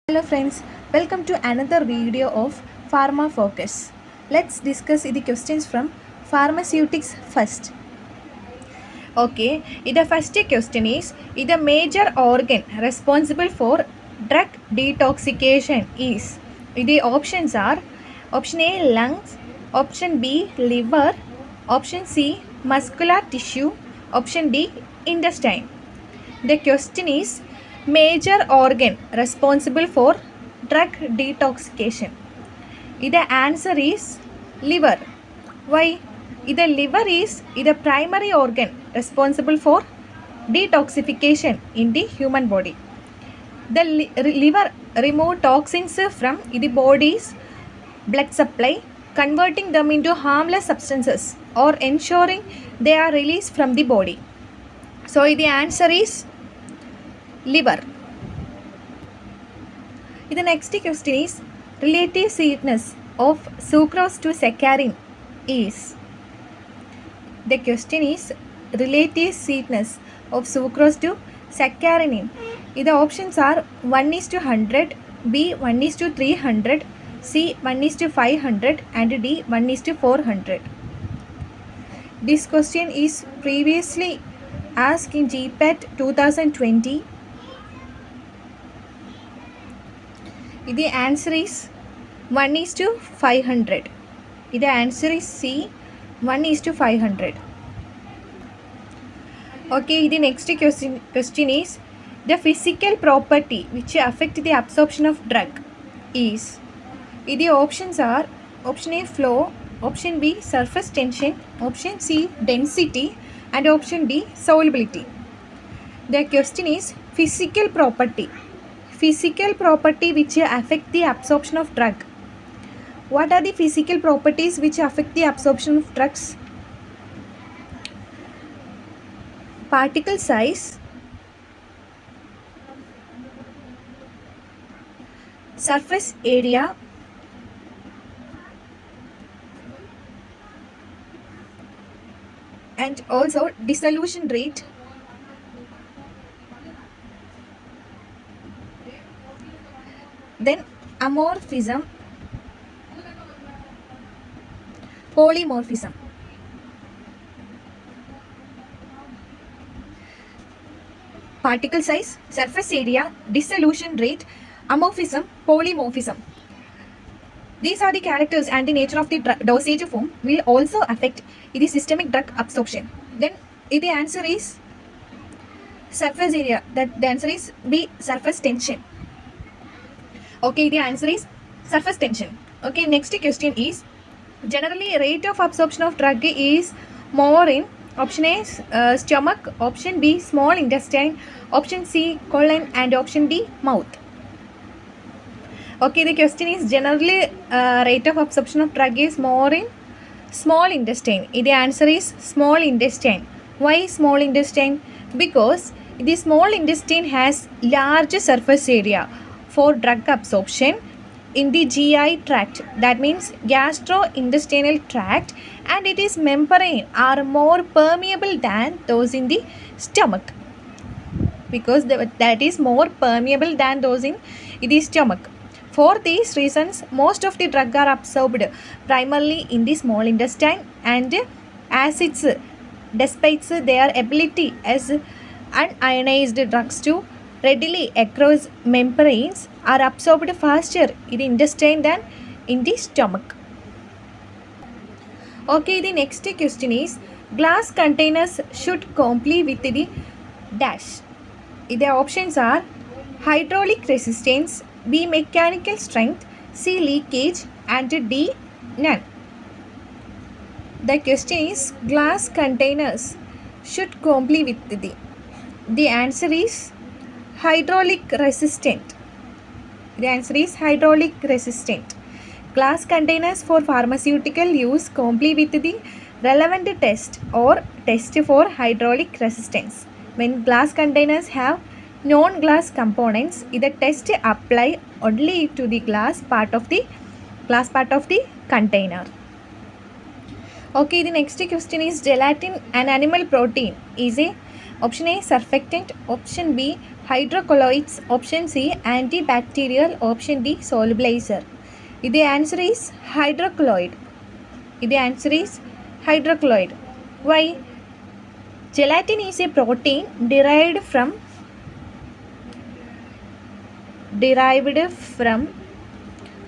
Hello friends, welcome to another video of Pharma Focus. Let's discuss the questions from pharmaceutics first. Okay, the first question is the major organ responsible for drug detoxification is. The options are option A lungs, option B liver, option C muscular tissue, option D intestine. The question is major organ responsible for drug detoxification. The answer is liver. Why? The liver is the primary organ responsible for detoxification in the human body. The liver remove toxins from the body's blood supply, converting them into harmless substances or ensuring they are released from the body. So the answer is liver. The next question is relative sweetness of sucrose to saccharin is. The question is relative sweetness of sucrose to saccharin. The options are 1 is to 100, B 1 is to 300, C 1 is to 500 and D 1 is to 400. This question is previously asked in GPAT 2020. The answer is 1 is to 500. The answer is C 1 is to 500. Okay, the next question is the physical property which affect the absorption of drug is. The options are option A flow, option B surface tension, option C density and option D solubility. The question is physical property. Physical property which affect the absorption of drug. What are the physical properties which affect the absorption of drugs? Particle size, surface area, and also dissolution rate, then amorphism, polymorphism. Particle size, surface area, dissolution rate, amorphism, polymorphism. These are the characters and the nature of the dosage form will also affect the systemic drug absorption. Then the answer is surface area. That the answer is B surface tension. Okay, the answer is surface tension. Okay, next question is generally rate of absorption of drug is more in option A stomach, option B small intestine, option C colon and option D mouth. Okay, the question is generally rate of absorption of drug is more in small intestine. The answer is small intestine. Why small intestine? Because the small intestine has large surface area for drug absorption in the GI tract, that means gastrointestinal tract, and its membrane are more permeable than those in the stomach, because that is more permeable than those in the stomach. For these reasons, most of the drugs are absorbed primarily in the small intestine, and acids, despite their ability as unionized drugs to readily across membranes, are absorbed faster in the intestine than in the stomach. Okay, the next question is glass containers should comply with the dash. The options are hydraulic resistance, B mechanical strength, C leakage and D none. The question is glass containers should comply with the answer is hydraulic resistant. The answer is hydraulic resistant. Glass containers for pharmaceutical use comply with the relevant test or test for hydraulic resistance. When glass containers have non-glass components, the test apply only to the glass part of the container. Okay, the next question is gelatin, an animal protein, is a option A surfactant, option B hydrocolloids, option C antibacterial, option D solubilizer. The answer is hydrocolloid. The answer is hydrocolloid. Why? Gelatin is a protein derived from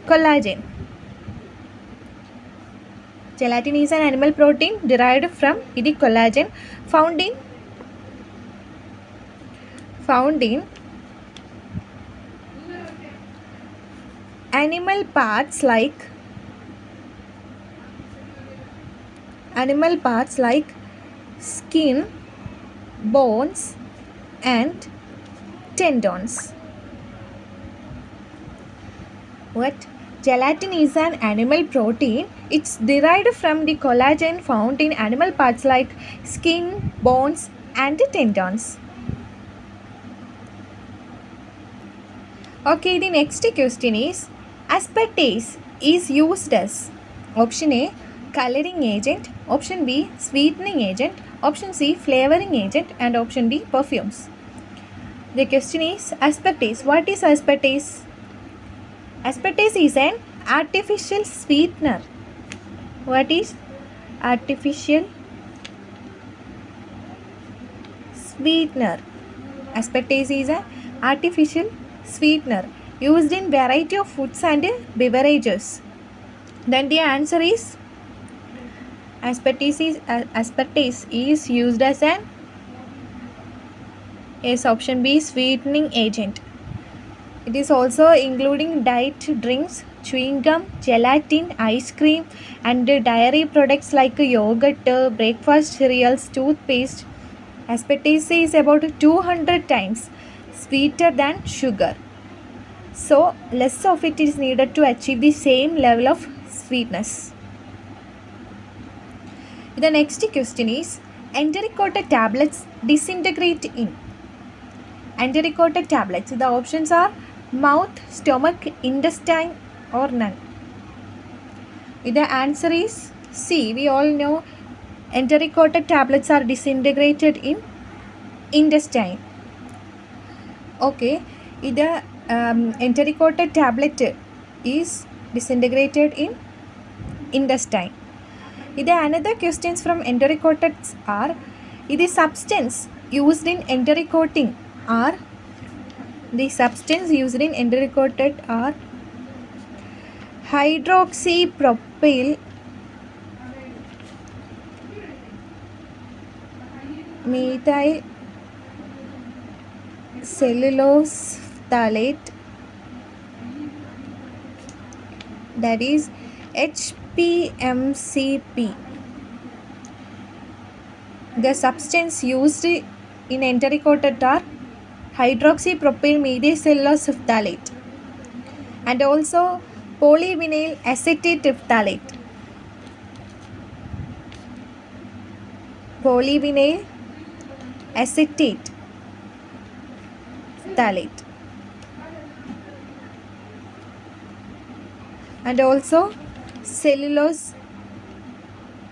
collagen. Gelatin is an animal protein derived from the collagen found in animal parts like skin, bones and tendons. What? Gelatin is an animal protein. It's derived from the collagen found in animal parts like skin, bones and tendons. Okay, the next question is aspartame is used as option A coloring agent, option B sweetening agent, option C flavoring agent and option D perfumes. The question is aspartame. What is aspartame? Aspartame is an artificial sweetener. What is artificial sweetener? Aspartame is an artificial sweetener used in variety of foods and beverages. Then the answer is aspartame is used as an option B sweetening agent. It is also including diet drinks, chewing gum, gelatin, ice cream and dairy products like yogurt, breakfast cereals, toothpaste. Aspartame is about 200 times sweeter than sugar. So less of it is needed to achieve the same level of sweetness. The next question is enteric-coated tablets disintegrate in. Enteric-coated tablets. The options are mouth, stomach, intestine or none. The answer is C. We all know enteric-coated tablets are disintegrated in intestine. Okay, the enteric-coated tablet is disintegrated in intestine. The another questions from enteric-coated are the substance used in enteric-coating are hydroxypropyl methyl cellulose phthalate, that is HPMCP. The substance used in enteric-coated are hydroxypropyl methyl cellulose phthalate and also polyvinyl acetate phthalate. Polyvinyl acetate phthalate and also cellulose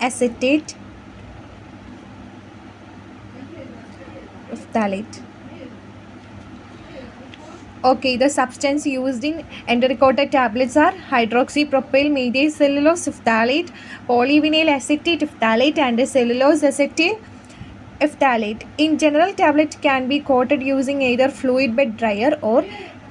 acetate phthalate. Okay, the substance used in enteric-coated tablets are hydroxypropyl methyl cellulose phthalate, polyvinyl acetate phthalate and cellulose acetate phthalate. In general, tablet can be coated using either fluid bed dryer or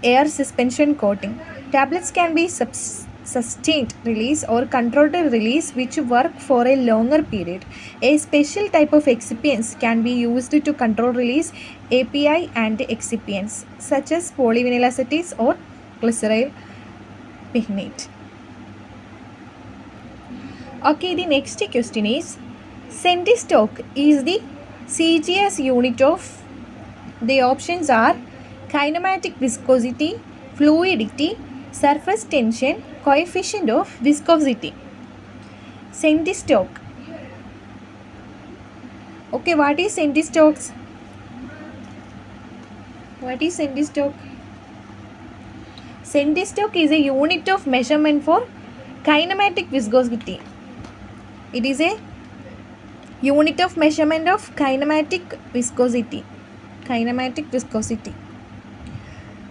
air suspension coating. Tablets can be sustained release or controlled release, which work for a longer period. A special type of excipients can be used to control release API and excipients such as polyvinyl acetate or glyceryl pignate. Okay, the next question is centistock is the CGS unit of. The options are kinematic viscosity, fluidity, surface tension, coefficient of viscosity. Centistock. Okay, what is centistock? Centistock is a unit of measurement for kinematic viscosity. It is a unit of measurement of kinematic viscosity.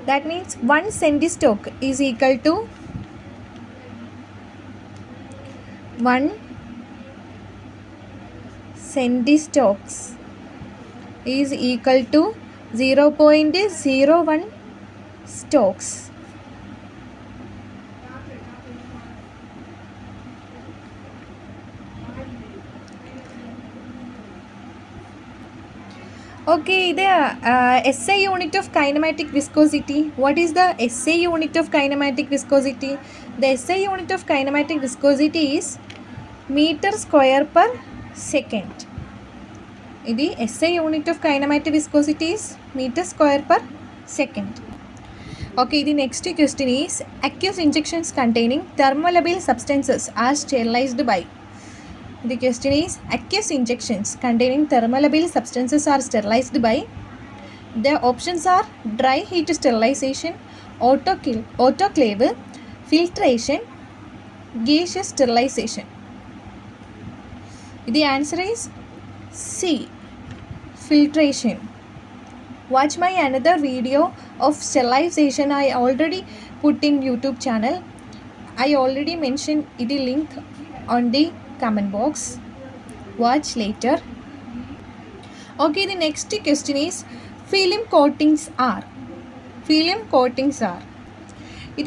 That means 1 centistock is equal to 1 centistocks is equal to 0.01 stocks. Okay, the SI unit of kinematic viscosity. What is the SI unit of kinematic viscosity? The SI unit of kinematic viscosity is meter square per second. The SI unit of kinematic viscosity is meter square per second. Okay, the next question is aqueous injections containing thermolabile substances are sterilized by. The question is aqueous injections containing thermolabile substances are sterilized by. The options are dry heat sterilization, autoclave, filtration, gaseous sterilization. The answer is C, filtration. Watch my another video of sterilization. I already put in YouTube channel. I already mentioned the link on the comment box. Watch later. Okay, the next question is film coatings are. The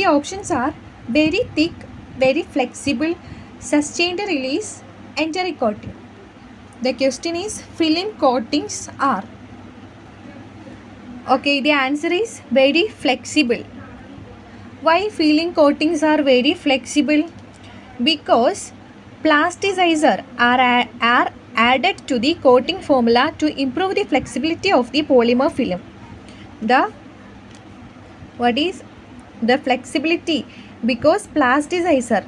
options are very thick, very flexible, sustained release, enteric coating. The question is film coatings are. Okay, the answer is very flexible. Why film coatings are very flexible? Because plasticizer are added to the coating formula to improve the flexibility of the polymer film. What is the flexibility? Because plasticizer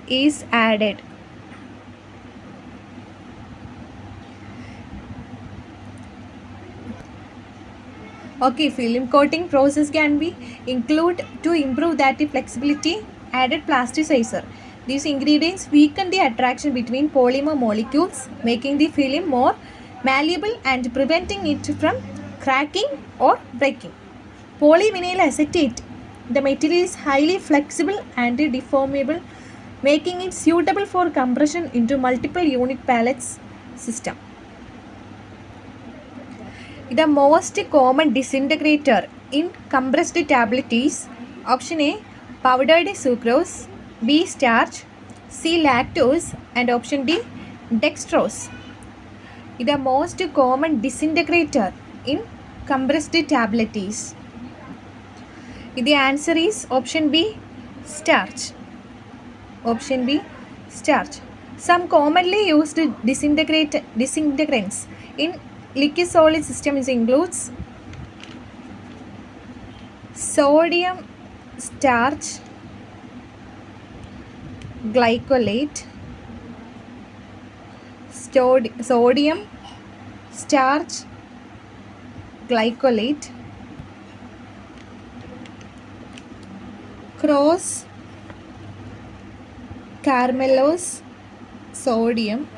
is added. Okay, film coating process can be include to improve that flexibility, added plasticizer. These ingredients weaken the attraction between polymer molecules, making the film more malleable and preventing it from cracking or breaking. Polyvinyl acetate. The material is highly flexible and deformable, making it suitable for compression into multiple unit pallets system. The most common disintegrator in compressed tablet is option A, powdered sucrose, B, starch, C, lactose, and option D, dextrose. The most common disintegrator in compressed tablet is. The answer is option B, starch. Option B, starch. Some commonly used disintegrants in liquid solid system includes sodium starch glycolate, sodium starch glycolate, cross carbamylose sodium,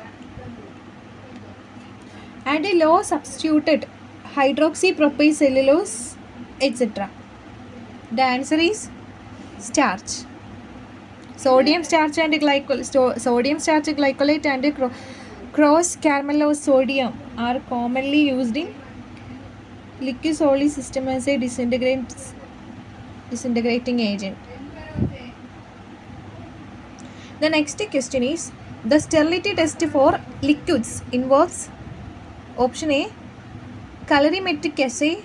and a low substituted hydroxypropyl cellulose, etc. The answer is starch. Sodium starch and glycolate and cross carbamylose sodium are commonly used in liquid solid system as a disintegrating agent. The next question is the sterility test for liquids involves option A, colorimetric assay,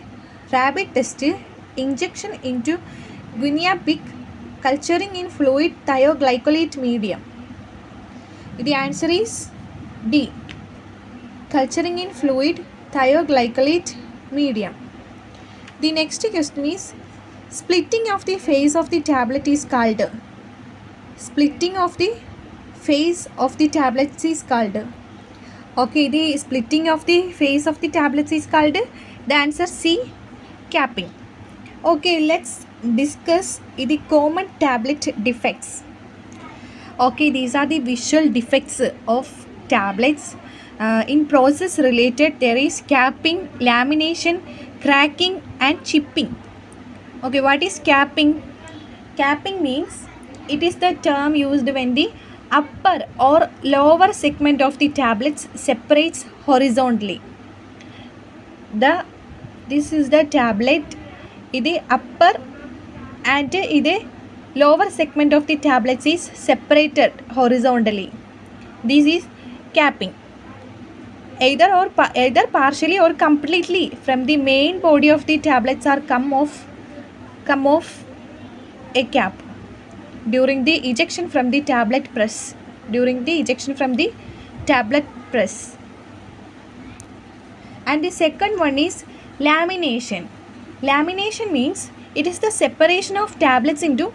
rabbit test, injection into guinea pig, culturing in fluid thioglycolate medium. The answer is D, culturing in fluid thioglycolate medium. The next question is splitting of the face of the tablet is called. Splitting of the face of the tablets is called. Okay, the splitting of the face of the tablets is called. The answer C, capping. Okay, let's discuss the common tablet defects. Okay, these are the visual defects of tablets. In process related, there is capping, lamination, cracking and chipping. Okay, what is capping? Capping means it is the term used when the upper or lower segment of the tablets separates horizontally. This is the tablet. ഇത് upper and ഇത് lower segment of the tablets is separated horizontally. This is capping. Either partially or completely from the main body of the tablets are come off a cap during the ejection from the tablet press. And the second one is lamination. Lamination means it is the separation of tablets into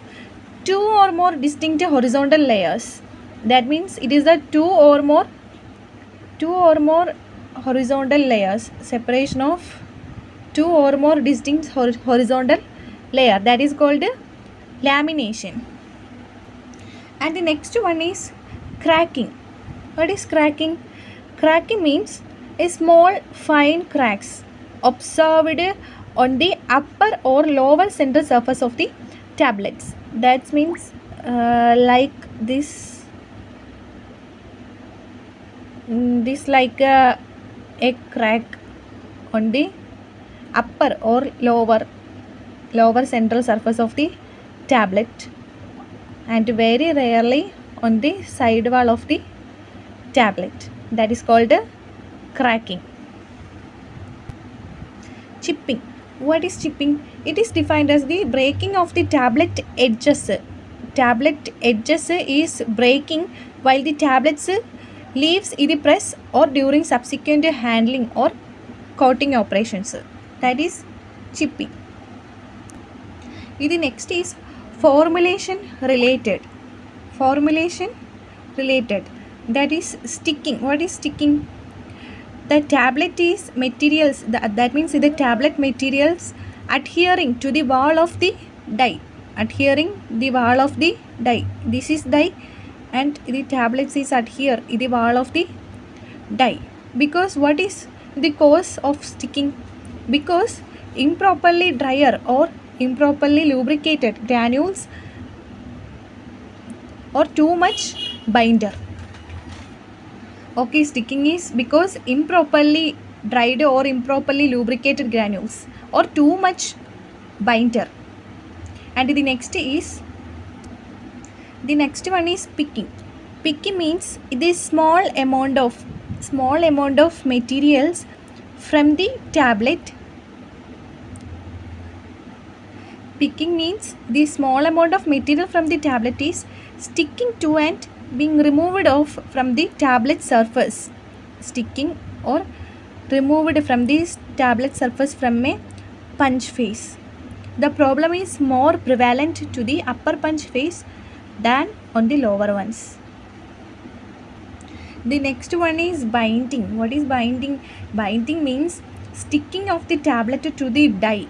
two or more distinct horizontal layers. That means it is the two or more horizontal layers, separation of two or more distinct horizontal layer, that is called lamination. And the next one is cracking. What is cracking? Cracking means a small fine cracks observed on the upper or lower central surface of the tablets. That means like this like a crack on the upper or lower central surface of the tablet, and very rarely on the side wall of the tablet. That is called cracking. Chipping. What is chipping? It is defined as the breaking of the tablet edges. Tablet edges is breaking while the tablets leaves in the press or during subsequent handling or coating operations. That is chipping. The next is formulation related. That is sticking. What is sticking? The tablet is materials, that means the tablet materials adhering to the wall of the die. This is die and the tablets is adhere in the wall of the die. Because what is the cause of sticking? Because improperly drier or improperly lubricated granules or too much binder. Okay, sticking is because improperly dried or improperly lubricated granules or too much binder. And the next one is picking. Picking means it is small amount of materials from the tablet. Picking means the small amount of material from the tablet is sticking to and being removed off from the tablet surface. Sticking or removed from the tablet surface from a punch face. The problem is more prevalent to the upper punch face than on the lower ones. The next one is binding. What is binding? Binding means sticking of the tablet to the die,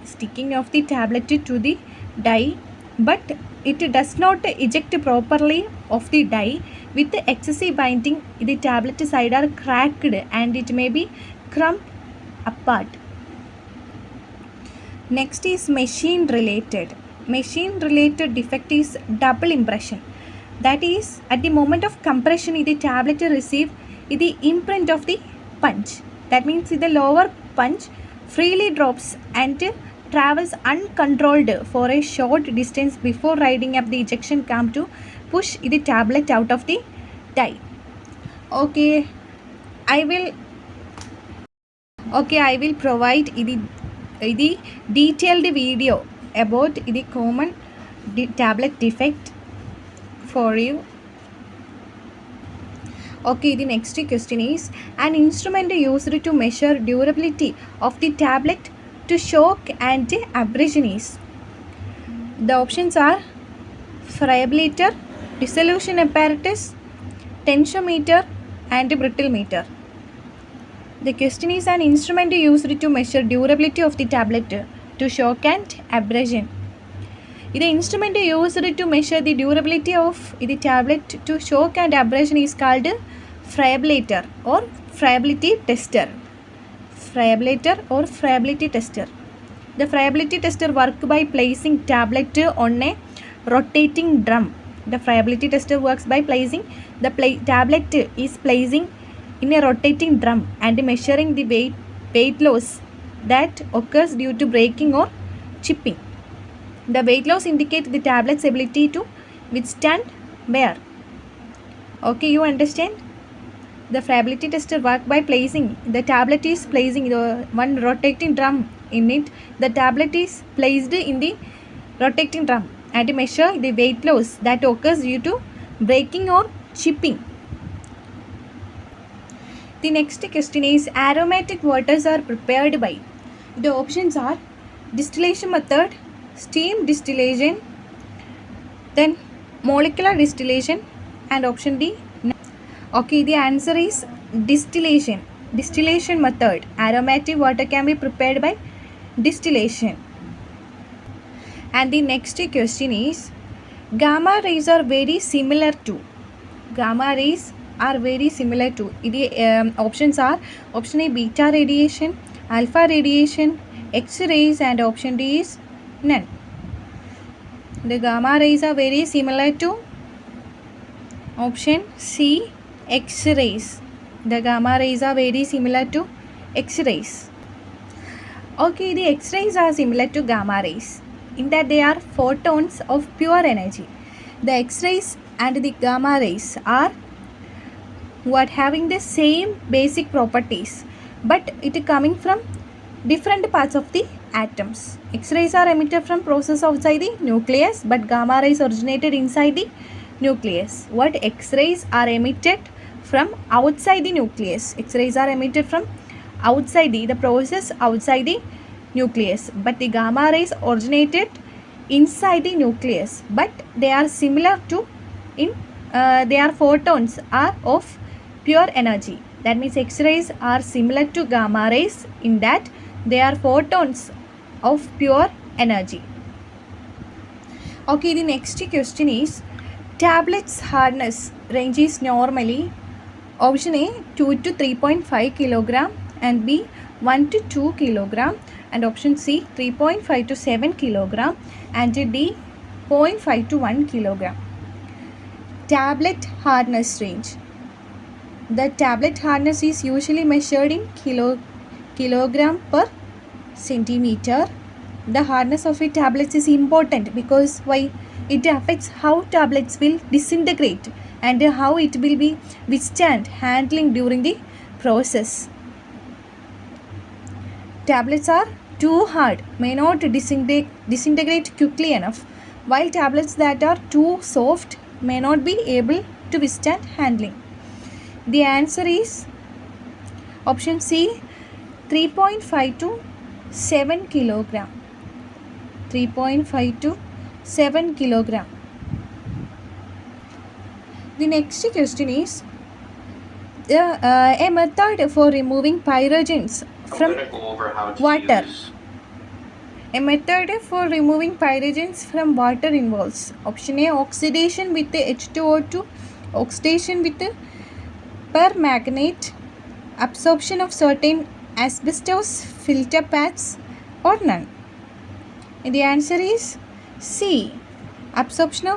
but it does not eject properly of the die. With the excessive binding, the tablet side are cracked and it may be crumped apart. Next is machine related. Machine related defect is double impression. That is, at the moment of compression, the tablet receive the imprint of the punch. That means the lower punch freely drops and travels uncontrolled for a short distance before riding up the ejection cam to push the tablet out of the die. Okay, I will provide the detailed video about the common tablet defect for you. Okay, the next question is an instrument used to measure durability of the tablet to shock and abrasion is. The options are pharometer, dissolution apparatus, tensiometer and brittle meter. The question is an instrument used to measure durability of the tablet to shock and abrasion. The instrument used to measure the durability of the tablet to shock and abrasion is called pharometer or friability tester. Friability or friability tester. The friability tester works by placing tablet on a rotating drum. The friability tester works by placing the tablet is placing in a rotating drum and measuring the weight loss that occurs due to breaking or chipping. The weight loss indicates the tablet's ability to withstand wear. Okay, you understand? The friability tester works by placing the tablet is placing the one rotating drum in it. The tablet is placed in the rotating drum and measure the weight loss that occurs due to breaking or chipping. The next question is aromatic waters are prepared by. The options are distillation method, steam distillation, then molecular distillation, and option D. Okay, the answer is distillation. Distillation method. Aromatic water can be prepared by distillation. And the next question is gamma rays are very similar to. Gamma rays are very similar to. The options are option A beta radiation, alpha radiation, X-rays, and option D is none. The gamma rays are very similar to option C, X-rays. The gamma rays are very similar to X-rays. Okay, the X-rays are similar to gamma rays in that they are photons of pure energy. The X-rays and the gamma rays are having the same basic properties, but it is coming from different parts of the atoms. X-rays are emitted from process outside the nucleus, but gamma rays originated inside the nucleus. What X-rays are emitted from outside the nucleus. X-rays are emitted from outside the process outside the nucleus, but the gamma rays originated inside the nucleus, but they are similar to they are photons are of pure energy. That means X-rays are similar to gamma rays in that they are photons of pure energy. Okay, the next question is tablets hardness range is normally option A 2 to 3.5 kilogram and B 1 to 2 kilogram and option C 3.5 to 7 kilogram and D 0.5 to 1 kilogram. Tablet hardness range. The tablet hardness is usually measured in kilogram per centimeter. The hardness of a tablet is important because why? It affects how tablets will disintegrate and how it will be withstand handling during the process. Tablets are too hard, may not disintegrate quickly enough, while tablets that are too soft may not be able to withstand handling. The answer is option C 3.5 to 7 kilogram. 3.5 to 7 kilogram. The next question is a method for removing pyrogens from water. A method for removing pyrogens from water involves option A oxidation with H2O2, oxidation with permanganate, absorption of certain asbestos filter pads, or none. And the answer is C. Absorption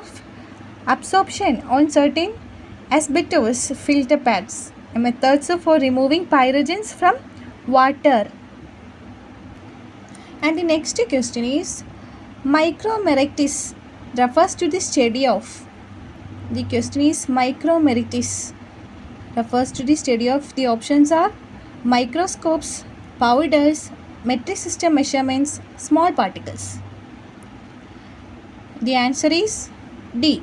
on certain asbestos filter pads. A method for removing pyrogens from water. And the next question is micromeritis refers to the study of. The question is micromeritis refers to the study of. The options are microscopes, powders, metric system measurements, small particles. The answer is D.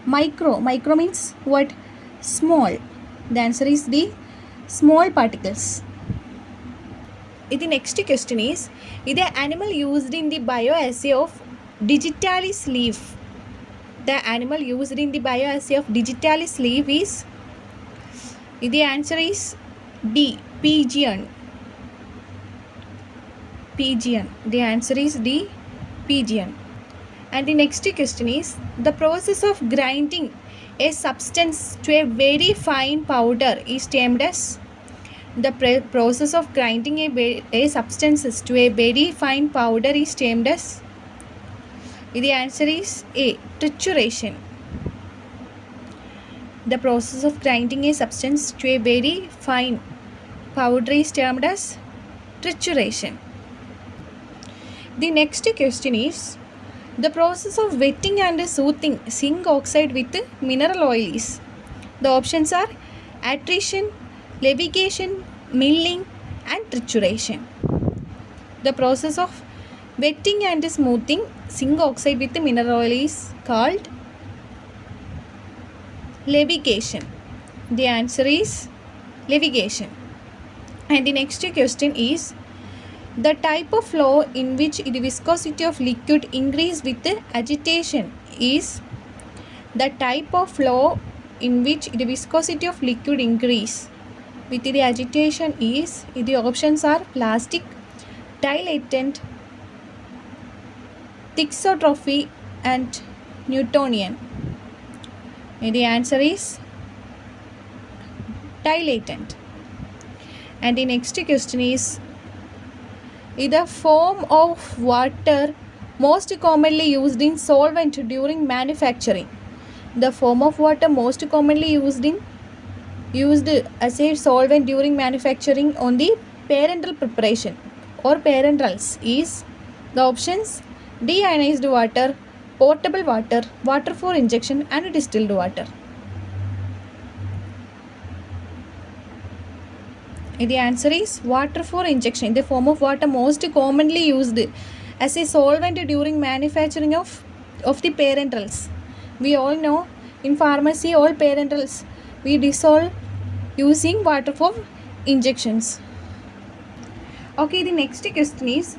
Micro means what? Small. The answer is D. Small particles. The next question is the animal used in the bioassay of digitalis leaf. The animal used in the bioassay of digitalis leaf is. The answer is D. Pigeon. Pigeon. The answer is D. Pigeon. And the next question is the process of grinding a substance to a very fine powder is termed as. The process of grinding a substances to a very fine powder is termed as. The answer is A. Trituration. The process of grinding a substance to a very fine powder is termed as trituration. The next question is the process of wetting and soothing zinc oxide with mineral oil is. The options are attrition, levication, milling and trituration. The process of wetting and smoothing zinc oxide with mineral oil is called levication. The answer is levication. And the next question is the type of flow in which the viscosity of liquid increase with agitation is. The type of flow in which the viscosity of liquid increase with the agitation is. The options are plastic, dilatant, thixotrophy and Newtonian. The answer is dilatant. And the next question is the form of water most commonly used in solvent during manufacturing. The form of water most commonly used as a solvent during manufacturing on the parental preparation or parentals is. The options deionized water, potable water, water for injection and distilled water. The answer is water for injection. The form of water most commonly used as a solvent during manufacturing of the parentals. We all know in pharmacy all parentals we dissolve using water for injections. Okay, the next question is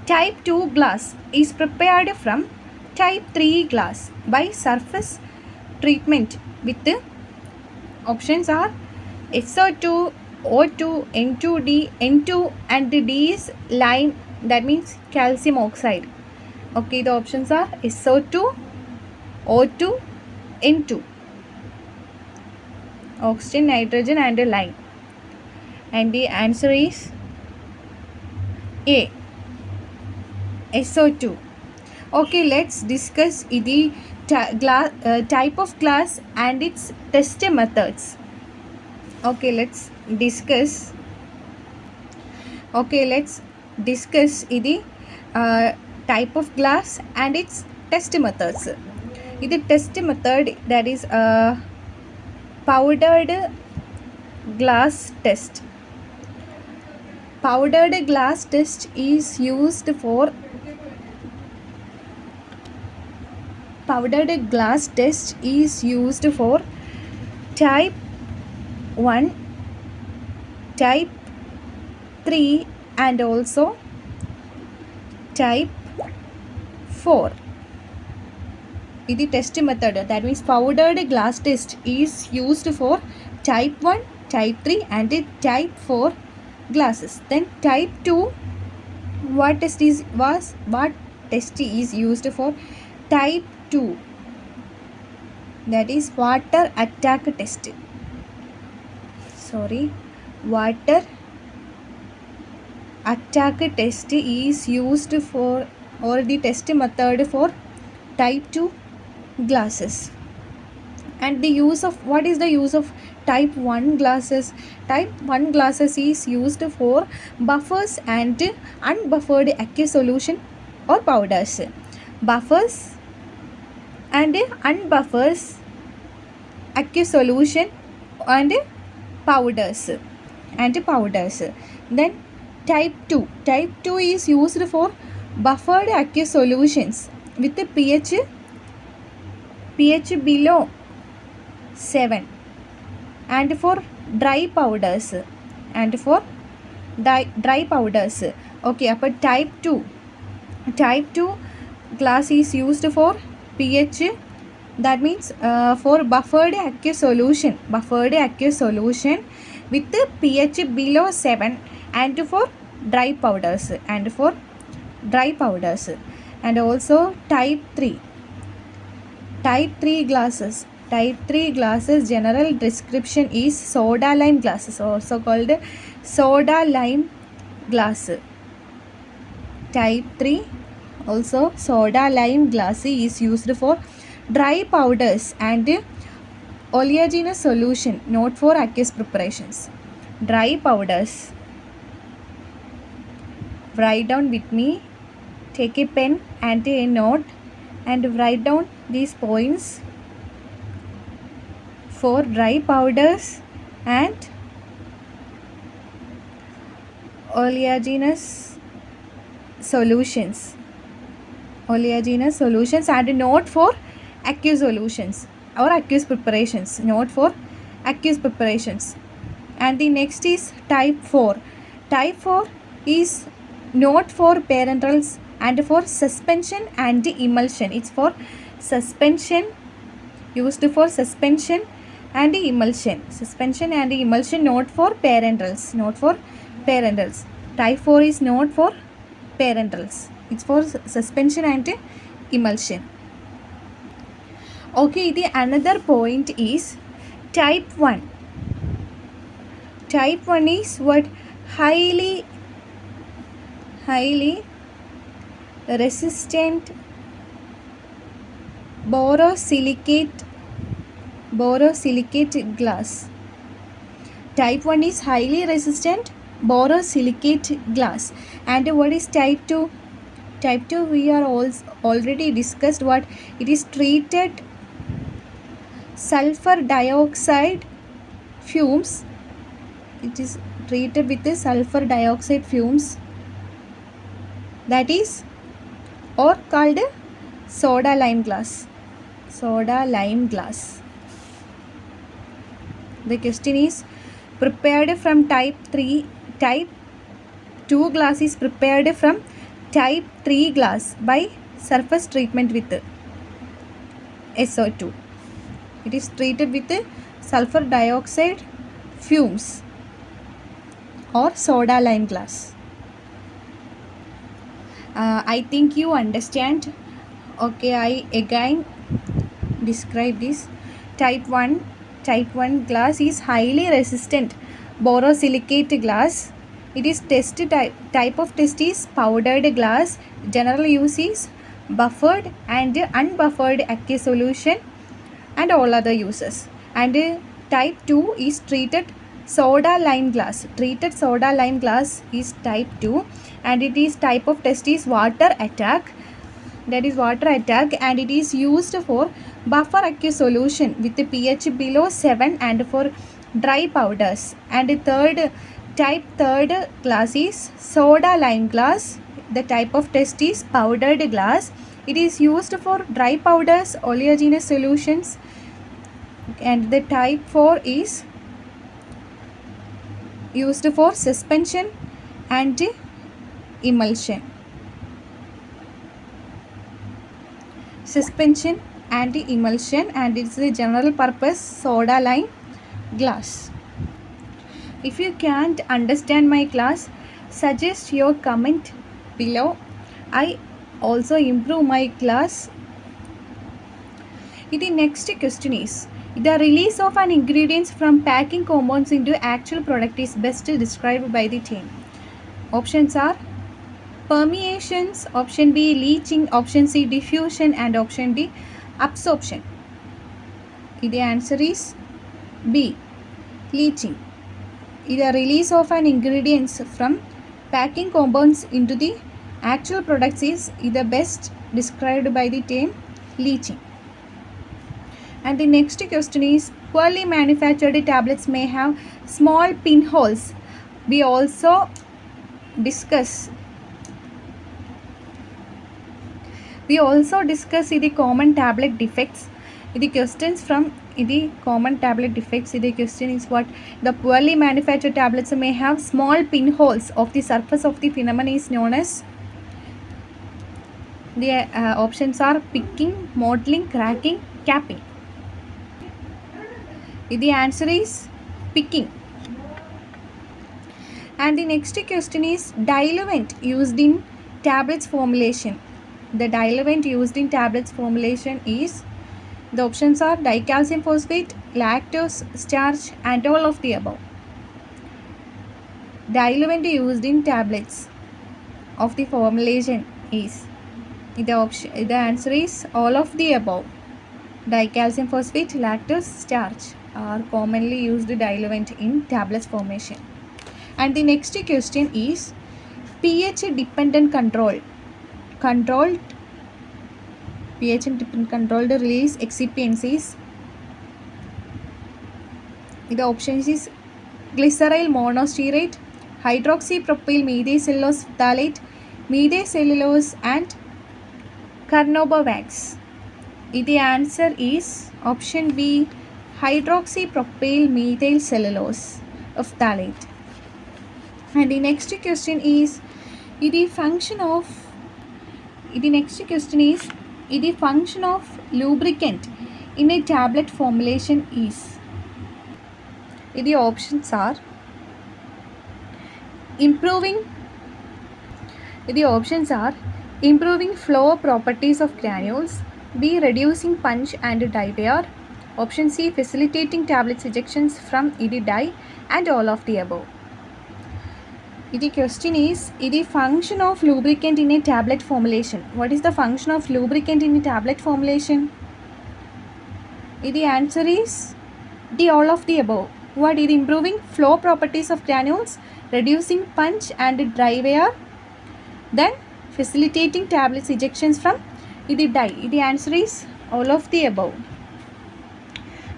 type 2 glass is prepared from type 3 glass by surface treatment with the options are SO2, O2, N2D, N2 and the D is lime, that means calcium oxide. Okay, the options are SO2, O2, N2. Oxygen, nitrogen and lime. And the answer is A. SO2. Okay, let's discuss the type of glass and its test methods. Okay, let's discuss the type of glass and its test methods. The test method, that is powdered glass test. Powdered glass test is used for type 1, type 3 and also type 4. The test method, that means powdered glass test is used for type 1, type 3 and type 4 glasses. Then type 2, what test is used for? Type 2, that is water attack test. Water attack test is used for, or the test method for type 2 glasses. And what is the use of type 1 glasses? Type 1 glasses is used for buffers and unbuffered aqueous solution or powders. Buffers and unbuffers aqueous solution and powders. Then type 2 is used for buffered aqueous solutions with the pH below 7 and for dry powders Okay, appo type 2 glass is used for pH, that means for buffered aqueous solution with the pH below 7 and for dry powders and also type 3 glasses general description is soda lime glasses, also called soda lime glass. Type 3 also soda lime glass is used for dry powders and oleaginous solution, not for aqueous preparations. Dry powders, write down with me, take a pen and a note and write down these points. For dry powders and oleaginous solutions, and not for aqueous solutions or aqueous preparations, not for aqueous preparations. And the next is type 4. Type 4 is not for parenterals and for suspension and emulsion. It's for suspension, used for suspension and emulsion. Suspension and emulsion, not for parenterals, not for parenterals. Type 4 is not for parenterals, it's for suspension and emulsion. Okay, the another point is type 1. Type 1 is what? Highly resistant borosilicate glass. Type 1 is highly resistant borosilicate glass. And what is type 2? Type 2 we are already discussed what it is. Treated sulfur dioxide fumes. It is treated with the sulfur dioxide fumes, that is or called soda lime glass. Soda lime glass. The question is prepared from type 3. Type 2 glass is prepared from type 3 glass by surface treatment with SO2. It is treated with sulfur dioxide fumes or soda lime glass. I think you understand. Okay, I again describe this. Type 1 glass is highly resistant borosilicate glass. It is type of test is powdered glass. General use is buffered and unbuffered aqueous solution and all other uses. And type 2 is treated soda lime glass. Treated soda lime glass is type 2 and it is type of test is water attack, that is water attack, and it is used for buffer aqueous solution with the pH below 7 and for dry powders. And type 3 glass is soda lime glass. The type of test is powdered glass. It is used for dry powders, oleaginous solutions. And the type 4 is used for suspension and emulsion. Suspension and emulsion, and it's the general purpose soda lime glass. If you can't understand my class, suggest your comment below. I also improve my class. The next question is the release of an ingredients from packing compounds into actual product is best described by the team. Options are permeations, option B leaching, option C diffusion, and option D absorption. The answer is B, leaching. The release of an ingredients from packing compounds into the actual products is the best described by the term leaching. And the next question is poorly manufactured tablets may have small pinholes. We also discuss the common tablet defects. The questions from the common tablet defects. The question is what? The poorly manufactured tablets may have small pinholes of the surface of the phenomenon is known as. The options are picking, mottling, cracking, capping. The answer is picking. And the next question is diluent used in tablets formulation. The diluent used in tablets formulation is, the options are dicalcium phosphate, lactose, starch, and all of the above. diluent used in tablets of the formulation is? The answer is all of the above. Dicalcium phosphate, lactose, starch are commonly used diluent in tablets formation. And the next question is pH dependent controlled pH dependent controlled release excipients is. The options is glyceryl monostearate, hydroxypropyl methacellulose phthalate, methacellulose and carnauba. The answer is option B, hydroxypropyl methyl cellulose phthalate. And the next question is the function of lubricant in a tablet formulation is. The options are improving flow properties of granules, B, reducing punch and dye wear, option C, facilitating tablets ejections from the dye, and all of the above. The question is the function of lubricant in a tablet formulation. What is the function of lubricant in a tablet formulation? The answer is the all of the above. What is improving flow properties of granules, reducing punch and dry wear, then facilitating tablets ejections from the dye. The answer is all of the above.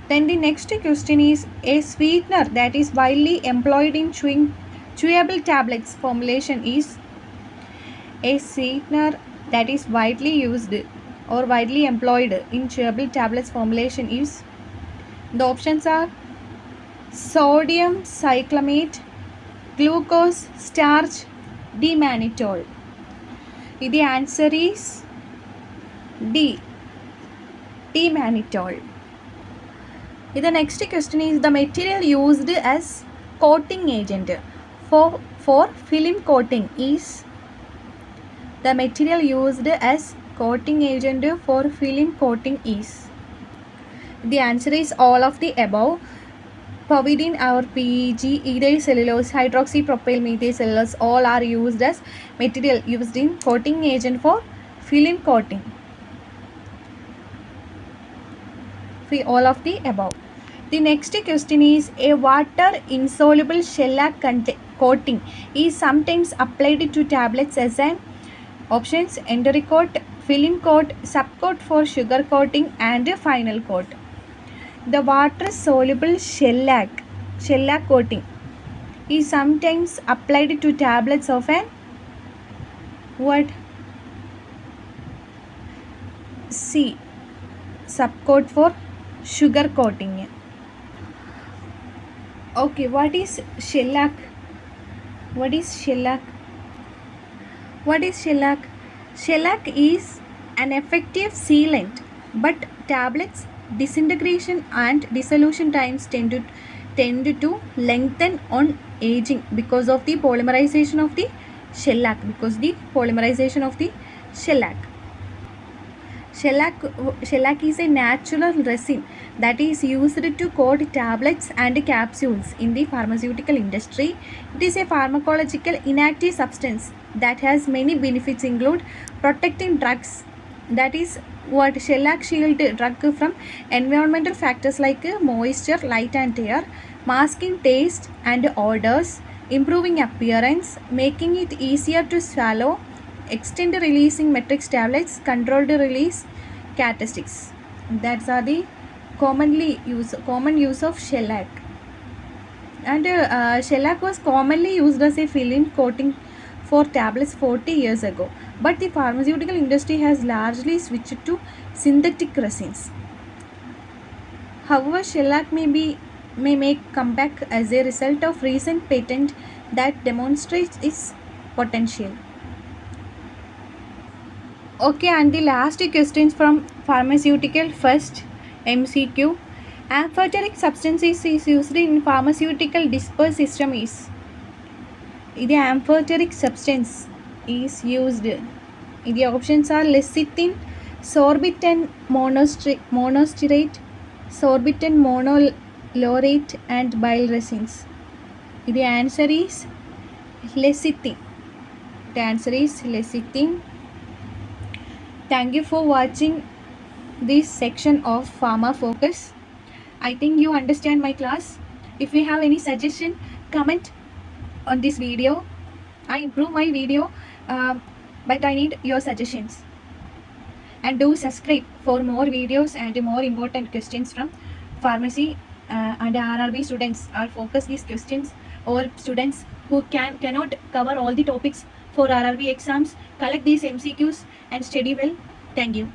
Then the next question is a sweetener that is widely employed in chewable tablets formulation is. A sweetener that is widely used or widely employed in chewable tablets formulation is. The options are sodium cyclamate, glucose, starch, D-mannitol. The answer is D, D-mannitol. The next question is the material used as coating agent for film coating is. The material used as coating agent for film coating is. The answer is all of the above. Povidone or PEG, ethyl cellulose, hydroxypropyl methacellulose, all are used as material used in coating agent for film coating. All of the above. The next question is a water insoluble shellac coating is sometimes applied to tablets as an options entericoat, film coat, subcoat for sugar coating and final coat. The water soluble shellac coating is sometimes applied to tablets of an what? C, subcoat for sugar coating. Okay, what is shellac? Shellac is an effective sealant, but tablets disintegration and dissolution times tend to lengthen on aging because of the polymerization of the shellac. Shellac is a natural resin that is used to coat tablets and capsules in the pharmaceutical industry. It is a pharmacological inactive substance that has many benefits include protecting drugs, that is what shellac shield drug from environmental factors like moisture, light and air, masking taste and odors, improving appearance, making it easier to swallow, extend releasing matrix tablets, controlled release characteristics. That's are the common use of shellac. And shellac was commonly used as a film coating for tablets 40 years ago, but the pharmaceutical industry has largely switched to synthetic resins. However, shellac may make comeback as a result of recent patent that demonstrates its potential. Okay, and the last questions from pharmaceutical first MCQ. Amphoteric substances is used in pharmaceutical disperse system is. The amphoteric substance is used. The options are lecithin, sorbitan monostearate, sorbitan monolaurate and bile resins. The answer is lecithin. The answer is lecithin. Thank you for watching this section of Pharma Focus. I think you understand my class. If you have any suggestion, comment on this video. I improve my video, but I need your suggestions. And do subscribe for more videos and more important questions from pharmacy and RRB students, or focus these questions, or students who cannot cover all the topics for RRB exams. Collect these MCQs and study well. Thank you.